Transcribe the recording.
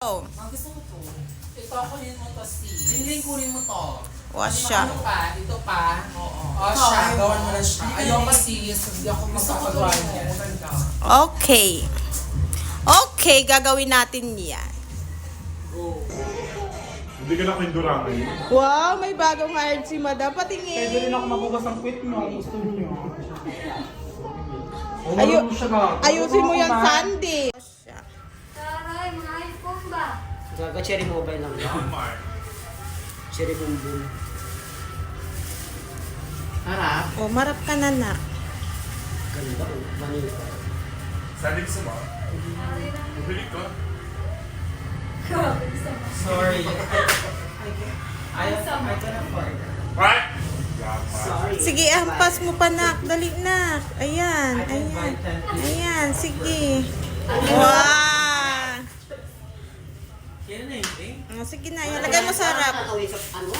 Oh. Gusto ko to. Ito, kunin mo to, si. Ringling, kunin mo to. Wash siya. Ano pa? Ito pa? Oo. O, siya. Gawan mo na siya. Ayaw kasi, hindi ako magpapagawa niya. Okay. Okay, gagawin natin yan. Hindi ka na kindurangin. Wow, may bagong hired si Madam. Patingin. Pwede rin ako magugas ang quit nyo kung gusto nyo. Ayusin mo yan, Sandy. Taray, mga iPhone ba? Gaga cherry mobile lang. Cherry boom boom. Harap. Oh, marap ka na na. Ganda oh. Manila. Sabi gusto mo? Taray lang. Bumili ka. Grabe, gusto mo. Sorry. I can afford. What? Sorry. Sige, ampas mo pa, nak. Dali, nak. Ayan, ayan. Ayan, sige. Wow. Yan na yung thing. Sige na, yan. Lagay mo sa harap. Nakakawin sa ano?